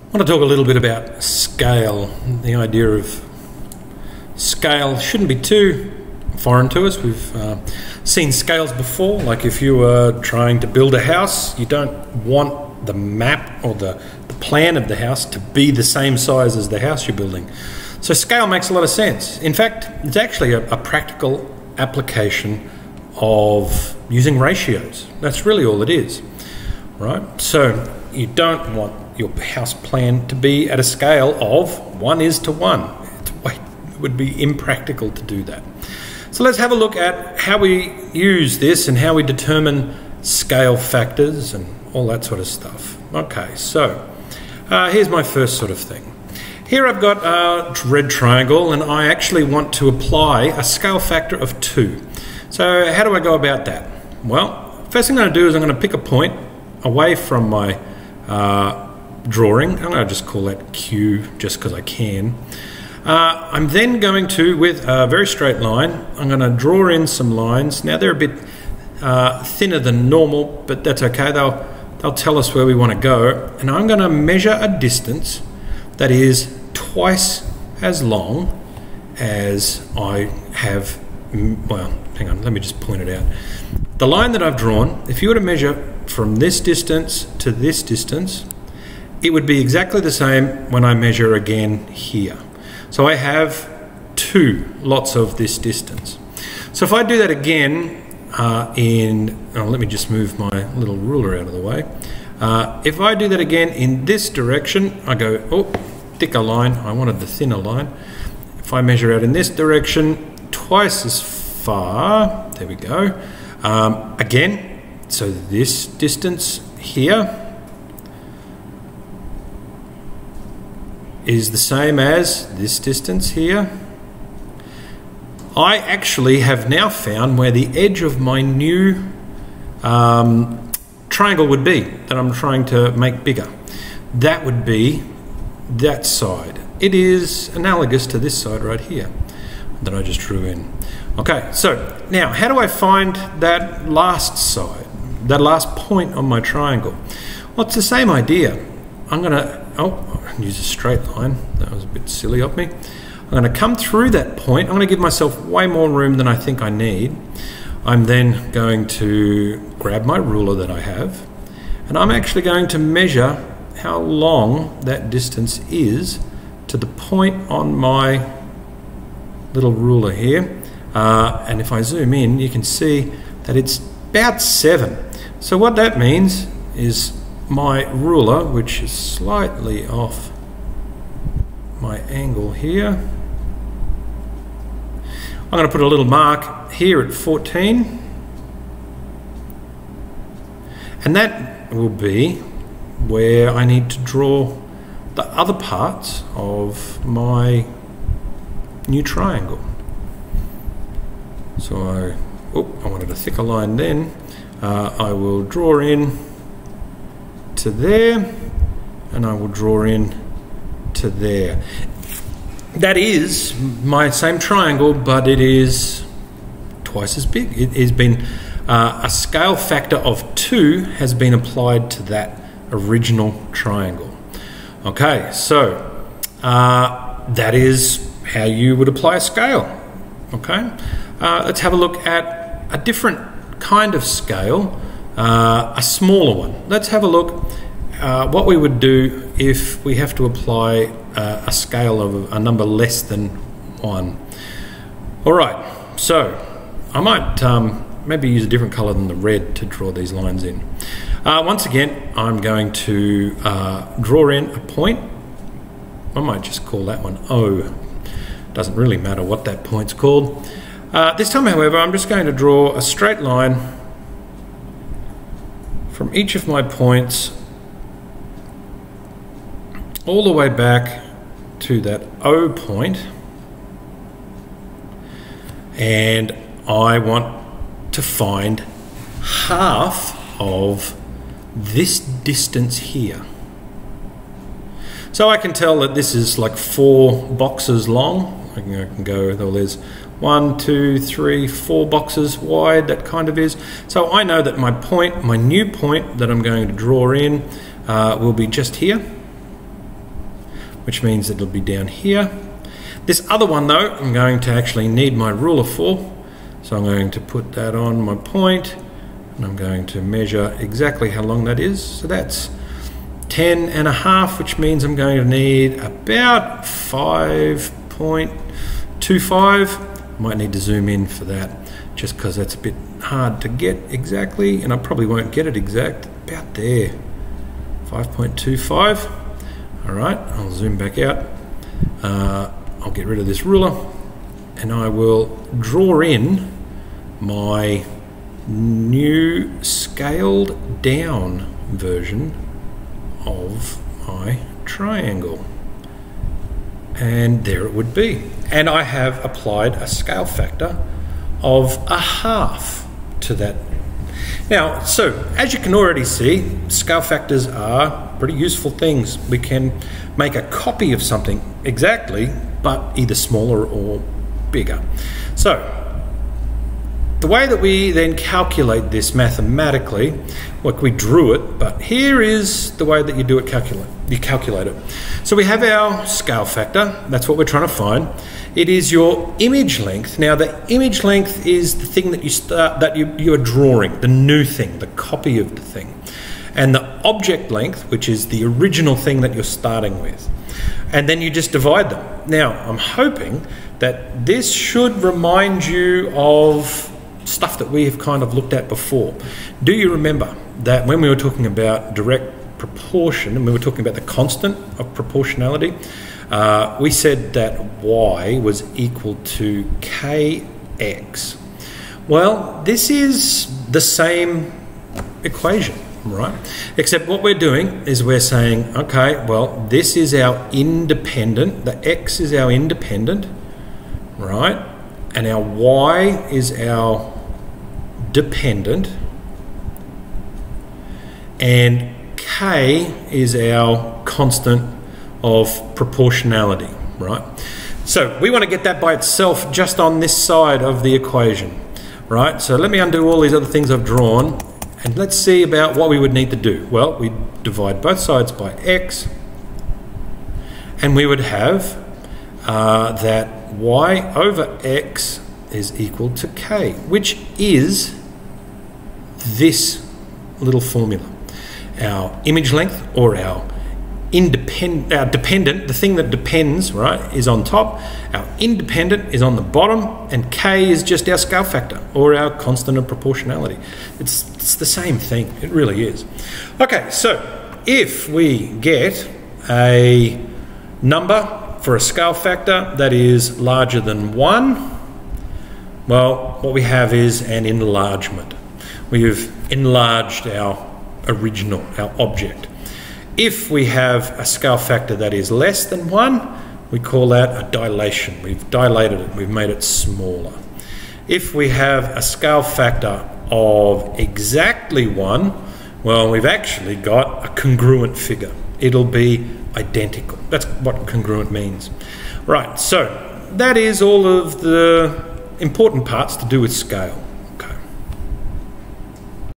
I want to talk a little bit about scale. The idea of scale shouldn't be too foreign to us. We've seen scales before, like if you were trying to build a house, you don't want the map or the plan of the house to be the same size as the house you're building. So scale makes a lot of sense. In fact, it's actually a practical application of using ratios. That's really all it is, right? So you don't want your house plan to be at a scale of 1:1. It would be impractical to do that. So let's have a look at how we use this and how we determine scale factors and all that sort of stuff. Okay, so here's my first sort of thing. Here I've got a red triangle and I actually want to apply a scale factor of 2. So how do I go about that? Well, first thing I'm going to do is I'm going to pick a point away from my drawing. I'm going to just call that Q just because I can. I'm then going to, with a very straight line, I'm going to draw in some lines. Now they're a bit thinner than normal, but that's okay. They'll tell us where we want to go. And I'm going to measure a distance that is twice as long as I have, well, hang on, let me just point it out. The line that I've drawn, if you were to measure from this distance to this distance, it would be exactly the same when I measure again here. So I have 2 lots of this distance. So if I do that again let me just move my little ruler out of the way. If I do that again in this direction, I go, oh, thicker line, I wanted the thinner line. If I measure out in this direction, twice as far, there we go. Again, so this distance here is the same as this distance here. I actually have now found where the edge of my new triangle would be that I'm trying to make bigger. That would be that side. It is analogous to this side right here that I just drew in. Okay, so now how do I find that last side, that last point on my triangle? Well, it's the same idea. I'm going to use a straight line. That was a bit silly of me. I'm going to come through that point. I'm going to give myself way more room than I think I need. I'm then going to grab my ruler that I have, and I'm actually going to measure how long that distance is to the point on my little ruler here. And if I zoom in, you can see that it's about 7. So what that means is my ruler, which is slightly off my angle here, I'm going to put a little mark here at 14, and that will be where I need to draw the other parts of my new triangle. So I wanted a thicker line then. I will draw in to there, and I will draw in to there. That is my same triangle, but it is twice as big. It has been a scale factor of 2 has been applied to that original triangle. Okay, so that is how you would apply a scale. Okay, let's have a look at a different kind of scale, a smaller one. Let's have a look what we would do if we have to apply a scale of a number less than 1. All right, so I might maybe use a different color than the red to draw these lines in. Once again, I'm going to draw in a point. I might just call that one O. Doesn't really matter what that point's called. This time, however, I'm just going to draw a straight line from each of my points all the way back to that O point, and I want to find half of this distance here. So I can tell that this is like 4 boxes long. I can go, well, there's 1, 2, 3, 4 boxes wide, that kind of is. So I know that my point, my new point that I'm going to draw in will be just here. which means it'll be down here. This other one though, I'm going to actually need my ruler for, so I'm going to put that on my point, and I'm going to measure exactly how long that is. So that's 10.5, which means I'm going to need about 5.25. Might need to zoom in for that, just because that's a bit hard to get exactly, and I probably won't get it exact. About there, 5.25. All right, I'll zoom back out. I'll get rid of this ruler, and I will draw in my new scaled down version of my triangle. And there it would be. And I have applied a scale factor of 1/2 to that. Now, so as you can already see, scale factors are pretty useful things. We can make a copy of something exactly, but either smaller or bigger. So the way that we then calculate this mathematically, like we drew it, but here is the way that you do it, you calculate it. So we have our scale factor, that's what we're trying to find. It is your image length. Now the image length is the thing that you are drawing, the new thing, the copy of the thing. And the object length, which is the original thing that you're starting with. And then you just divide them. Now, I'm hoping that this should remind you of stuff that we have kind of looked at before. Do you remember that when we were talking about direct proportion, and we were talking about the constant of proportionality, we said that y was equal to kx. Well, this is the same equation, right? Except what we're doing is we're saying, okay, well, this is our independent, the x is our independent, right? And our y is our dependent, and k is our constant of proportionality, right? So we want to get that by itself just on this side of the equation, right? So let me undo all these other things I've drawn, and let's see about what we would need to do. Well, we divide both sides by x, and we would have that y over x is equal to k, which is this little formula. Our image length, or our dependent, the thing that depends, right, is on top. Our independent is on the bottom, and k is just our scale factor, or our constant of proportionality. It's the same thing, it really is. Okay, so if we get a number for a scale factor that is larger than 1, well, what we have is an enlargement. We've enlarged our original, our object. If we have a scale factor that is less than 1, we call that a dilation. We've dilated it, we've made it smaller. If we have a scale factor of exactly 1, well, we've actually got a congruent figure. It'll be identical. That's what congruent means. Right, so that is all of the important parts to do with scale.